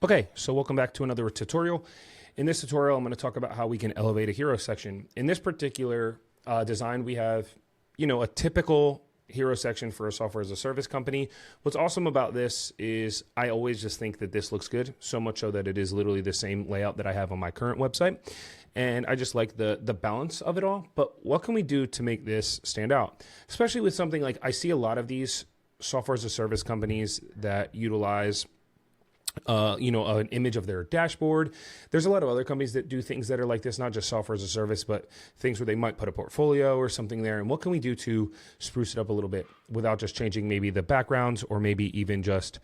Okay, so welcome back to another tutorial. In this tutorial, I'm going to talk about how we can elevate a hero section. In this particular design, we have, a typical hero section for a software as a service company. What's awesome about this is I always just think that this looks good, so much so that it is literally the same layout that I have on my current website. And I just like the balance of it all. But what can we do to make this stand out? Especially with something like, I see a lot of these software as a service companies that utilize an image of their dashboard. There's a lot of other companies that do things that are like this, not just software as a service, but things where they might put a portfolio or something there. And what can we do to spruce it up a little bit without just changing maybe the backgrounds or maybe even just,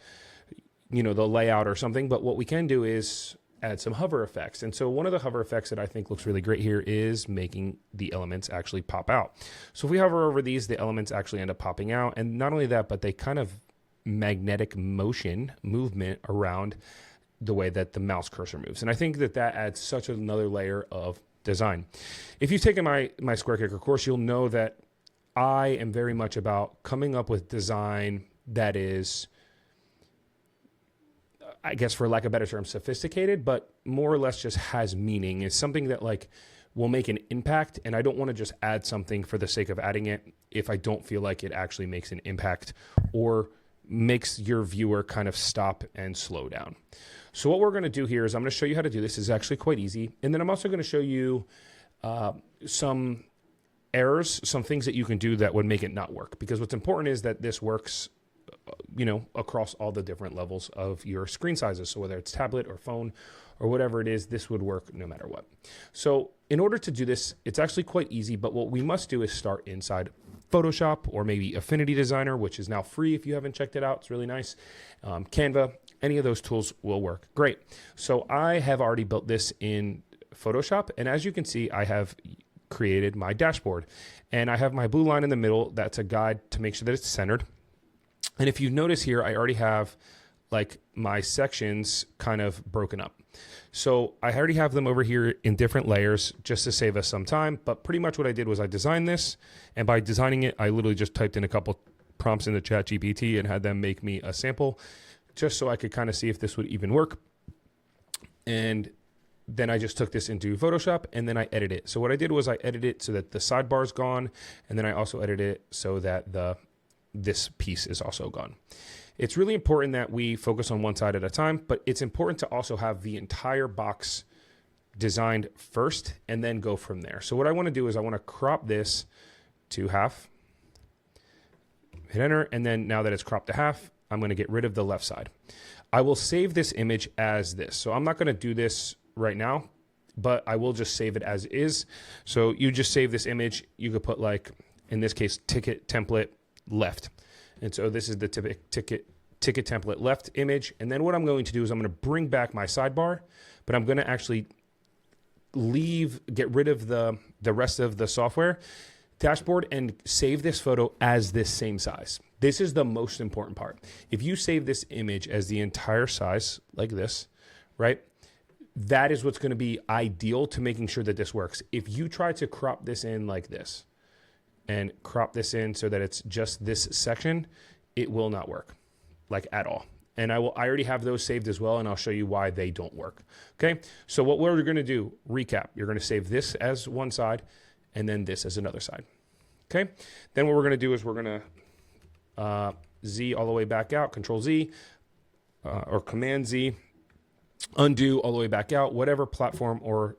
the layout or something. But what we can do is add some hover effects. And so one of the hover effects that I think looks really great here is making the elements actually pop out. So if we hover over these, the elements actually end up popping out. And not only that, but they kind of magnetic movement around the way that the mouse cursor moves. And I think that adds such another layer of design. If you've taken my SquareKicker course, you'll know that I am very much about coming up with design that is, I guess for lack of a better term, sophisticated, but more or less just has meaning. It's something that will make an impact, and I don't want to just add something for the sake of adding it if I don't feel like it actually makes an impact or makes your viewer kind of stop and slow down. So what we're going to do here is I'm going to show you how to do this. It's actually quite easy. And then I'm also going to show you some errors, some things that you can do that would make it not work. Because what's important is that this works, across all the different levels of your screen sizes. So whether it's tablet or phone or whatever it is, this would work no matter what. So in order to do this, it's actually quite easy, but what we must do is start inside Photoshop or maybe Affinity Designer, which is now free if you haven't checked it out. It's really nice. Canva, any of those tools will work. Great. So I have already built this in Photoshop, and as you can see, I have created my dashboard, and I have my blue line in the middle. That's a guide to make sure that it's centered. And if you notice here, I already have my sections kind of broken up. So I already have them over here in different layers just to save us some time. But pretty much what I did was I designed this, and by designing it, I literally just typed in a couple prompts in the ChatGPT and had them make me a sample just so I could kind of see if this would even work. And then I just took this into Photoshop and then I edited it. So what I did was I edited it so that the sidebar is gone, and then I also edited it so that this piece is also gone. It's really important that we focus on one side at a time, but it's important to also have the entire box designed first and then go from there. So what I want to do is I want to crop this to half, hit enter, and then now that it's cropped to half, I'm going to get rid of the left side. I will save this image as this. So I'm not going to do this right now, but I will just save it as is. So you just save this image. You could put in this case, ticket template left. And so this is the ticket template left image. And then what I'm going to do is I'm going to bring back my sidebar, but I'm going to actually get rid of the rest of the software dashboard and save this photo as this same size. This is the most important part. If you save this image as the entire size like this, right? That is what's going to be ideal to making sure that this works. If you try to crop this in like this, and crop this in so that it's just this section, it will not work at all. And I already have those saved as well, and I'll show you why they don't work. Okay, so what we're going to do, recap, you're going to save this as one side and then this as another side. Okay, then what we're going to do is we're going to Z all the way back out, Control Z or Command Z, undo all the way back out, whatever platform or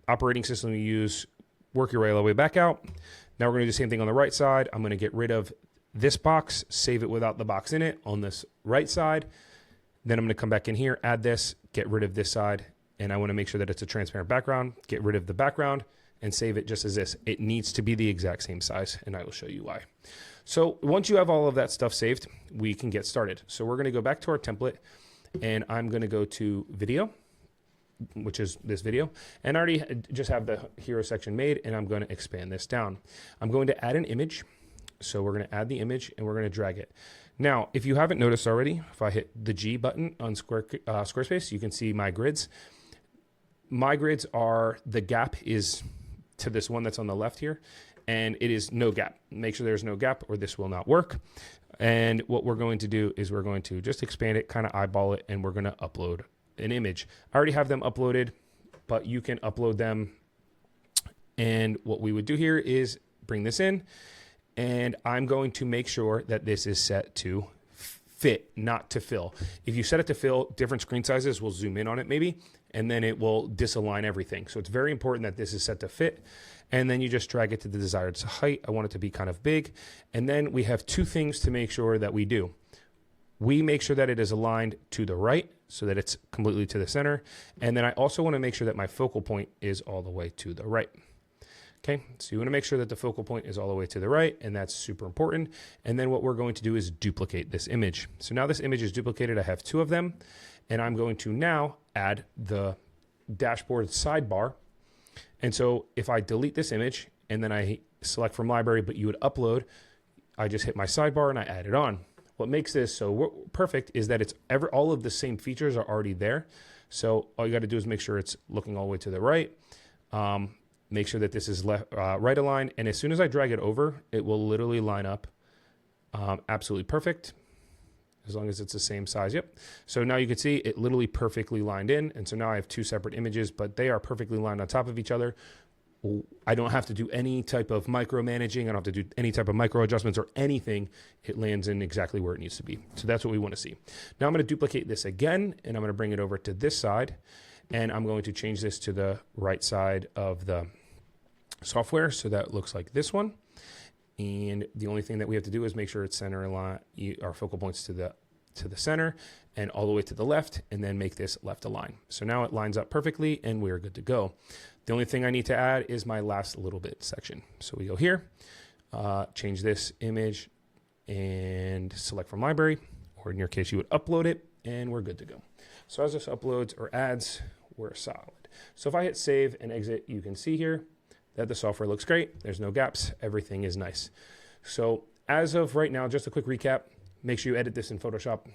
operating system you use. Work your way all the way back out. Now we're going to do the same thing on the right side. I'm going to get rid of this box, save it without the box in it on this right side. Then I'm going to come back in here, add this, get rid of this side, and I want to make sure that it's a transparent background. Get rid of the background and save it just as this. It needs to be the exact same size, and I will show you why. So once you have all of that stuff saved, we can get started. So we're going to go back to our template, and I'm going to go to video, which is this video, and I already just have the hero section made, and I'm going to expand this down. I'm going to add an image. So we're going to add the image and we're going to drag it. Now, if you haven't noticed already, if I hit the G button on Squarespace, you can see my grids. My grids are, the gap is to this one that's on the left here, and it is no gap. Make sure there's no gap or this will not work. And what we're going to do is we're going to just expand it, kind of eyeball it, and we're going to upload an image. I already have them uploaded, but you can upload them. And what we would do here is bring this in, and I'm going to make sure that this is set to fit, not to fill. If you set it to fill, different screen sizes will zoom in on it maybe, and then it will disalign everything. So it's very important that this is set to fit. And then you just drag it to the desired height. I want it to be kind of big. And then we have two things to make sure that we do. We make sure that it is aligned to the right so that it's completely to the center. And then I also want to make sure that my focal point is all the way to the right. Okay, so you want to make sure that the focal point is all the way to the right, and that's super important. And then what we're going to do is duplicate this image. So now this image is duplicated. I have two of them, and I'm going to now add the dashboard sidebar. And so if I delete this image and then I select from library, but you would upload, I just hit my sidebar and I add it on. What makes this so perfect is that it's all of the same features are already there. So all you got to do is make sure it's looking all the way to the right. Make sure that this is right aligned. And as soon as I drag it over, it will literally line up absolutely perfect. As long as it's the same size. Yep. So now you can see it literally perfectly lined in. And so now I have two separate images, but they are perfectly lined on top of each other. I don't have to do any type of micromanaging. I don't have to do any type of micro adjustments or anything. It lands in exactly where it needs to be. So that's what we want to see. Now I'm going to duplicate this again, and I'm going to bring it over to this side. And I'm going to change this to the right side of the software. So that looks like this one. And the only thing that we have to do is make sure it's center align our focal points to the center and all the way to the left, and then make this left align. So now it lines up perfectly and we're good to go. The only thing I need to add is my last little bit section. So we go here, change this image and select from library, or in your case, you would upload it, and we're good to go. So as this uploads or adds, we're solid. So if I hit save and exit, you can see here that the software looks great. There's no gaps. Everything is nice. So as of right now, just a quick recap, make sure you edit this in Photoshop,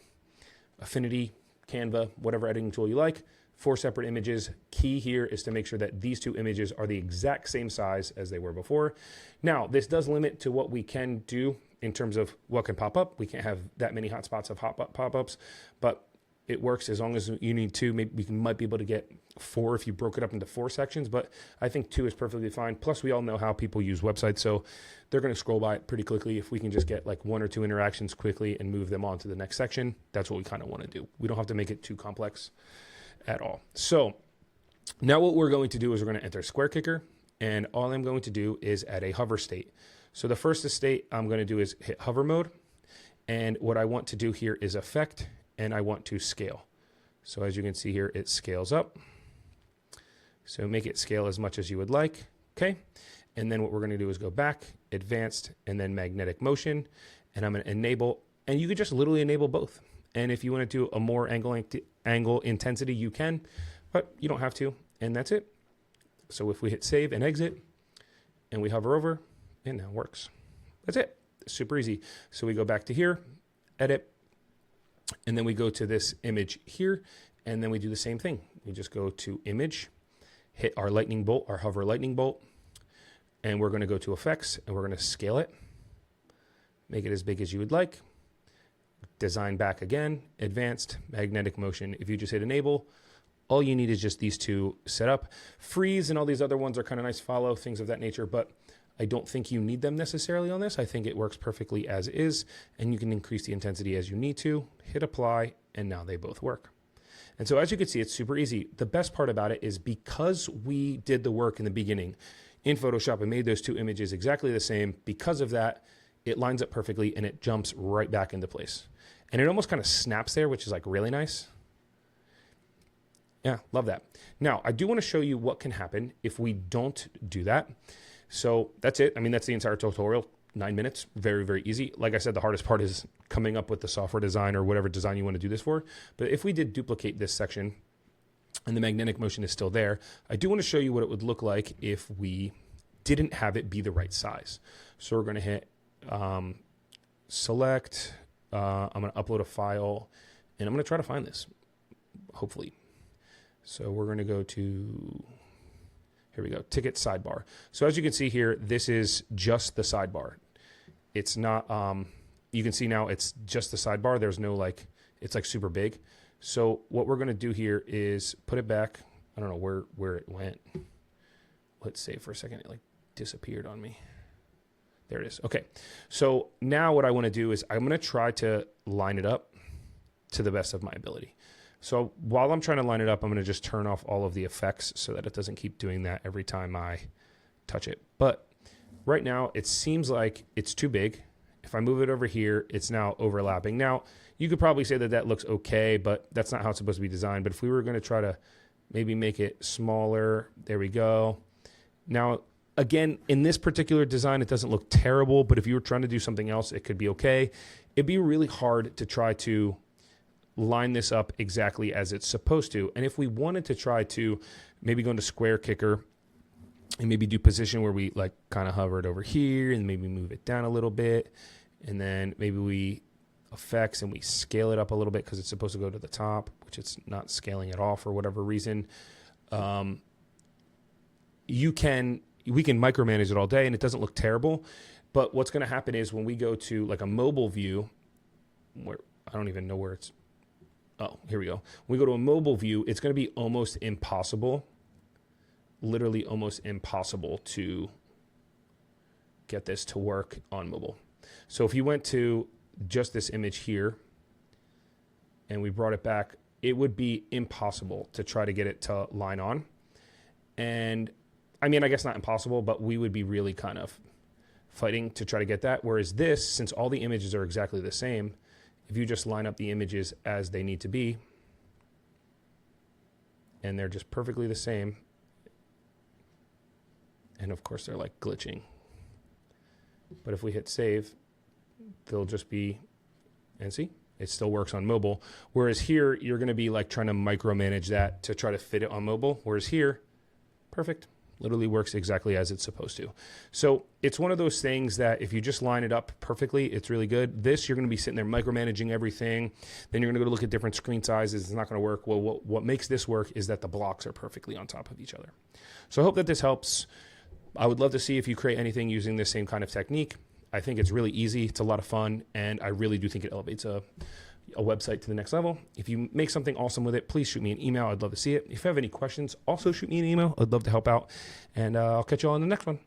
Affinity, Canva, whatever editing tool you like. 4 separate images. Key here is to make sure that these 2 images are the exact same size as they were before. Now, this does limit to what we can do in terms of what can pop up. We can't have that many hotspots of pop-ups, but it works as long as you need 2. Maybe we might be able to get 4 if you broke it up into 4 sections, but I think 2 is perfectly fine. Plus, we all know how people use websites, so they're going to scroll by it pretty quickly. If we can just get like 1 or 2 interactions quickly and move them on to the next section, that's what we kind of want to do. We don't have to make it too complex at all. So now what we're going to do is we're going to enter SquareKicker, and all I'm going to do is add a hover state. So the first state I'm going to do is hit hover mode, and what I want to do here is effect, and I want to scale. So as you can see here, it scales up. So make it scale as much as you would like. Okay. And then what we're going to do is go back, advanced, and then magnetic motion. And I'm going to enable, and you could just literally enable both. And if you want to do a more angle intensity, you can, but you don't have to. And that's it. So if we hit save and exit and we hover over, it now works. That's it. Super easy. So we go back to here, edit, and then we go to this image here, and then we do the same thing. We just go to image, hit our lightning bolt, our hover lightning bolt, and we're going to go to effects, and we're going to scale it, make it as big as you would like, design back again, advanced, magnetic motion. If you just hit enable, all you need is just these 2 set up. Freeze and all these other ones are kind of nice follow, things of that nature, but I don't think you need them necessarily on this. I think it works perfectly as is, and you can increase the intensity as you need to, hit apply, and now they both work. And so as you can see, it's super easy. The best part about it is because we did the work in the beginning in Photoshop and made those 2 images exactly the same, because of that, it lines up perfectly and it jumps right back into place. And it almost kind of snaps there, which is like really nice. Yeah, love that. Now, I do want to show you what can happen if we don't do that. So that's it. I mean, that's the entire tutorial. 9 minutes. Very, very easy. Like I said, the hardest part is coming up with the software design or whatever design you want to do this for. But if we did duplicate this section and the magnetic motion is still there, I do want to show you what it would look like if we didn't have it be the right size. So we're going to hit select. I'm going to upload a file, and I'm going to try to find this, hopefully. So we're going to go to... Here we go, ticket sidebar. So as you can see here, this is just the sidebar. It's not, you can see now it's just the sidebar. There's no like, it's like super big. So what we're going to do here is put it back. I don't know where it went. Let's say for a second, it like disappeared on me. There it is. Okay. So now what I want to do is I'm going to try to line it up to the best of my ability. So while I'm trying to line it up, I'm going to just turn off all of the effects so that it doesn't keep doing that every time I touch it. But right now it seems like it's too big. If I move it over here, it's now overlapping. Now, you could probably say that that looks okay, but that's not how it's supposed to be designed. But if we were going to try to maybe make it smaller, there we go. Now, again, in this particular design, it doesn't look terrible, but if you were trying to do something else, it could be okay. It'd be really hard to try to line this up exactly as it's supposed to. And if we wanted to try to maybe go into SquareKicker and maybe do position where we like kind of hover it over here and maybe move it down a little bit, and then maybe we effects and we scale it up a little bit because it's supposed to go to the top, which it's not scaling at all for whatever reason. We can micromanage it all day and it doesn't look terrible. But what's going to happen is when we go to like a mobile view, where I don't even know where it's, oh, here we go. When we go to a mobile view, it's going to be almost impossible, literally almost impossible to get this to work on mobile. So if you went to just this image here and we brought it back, it would be impossible to try to get it to line on. And I mean, I guess not impossible, but we would be really kind of fighting to try to get that. Whereas this, since all the images are exactly the same, if you just line up the images as they need to be, and they're just perfectly the same, and of course they're like glitching. But if we hit save, they'll just be, and see, it still works on mobile. Whereas here, you're going to be like trying to micromanage that to try to fit it on mobile. Whereas here, perfect. Literally works exactly as it's supposed to. So it's one of those things that if you just line it up perfectly, it's really good. This, you're going to be sitting there micromanaging everything. Then you're going to go look at different screen sizes. It's not going to work. Well, what makes this work is that the blocks are perfectly on top of each other. So I hope that this helps. I would love to see if you create anything using this same kind of technique. I think it's really easy. It's a lot of fun. And I really do think it elevates a website to the next level. If you make something awesome with it, please shoot me an email. I'd love to see it. If you have any questions, also shoot me an email. I'd love to help out. And I'll catch you all in the next one.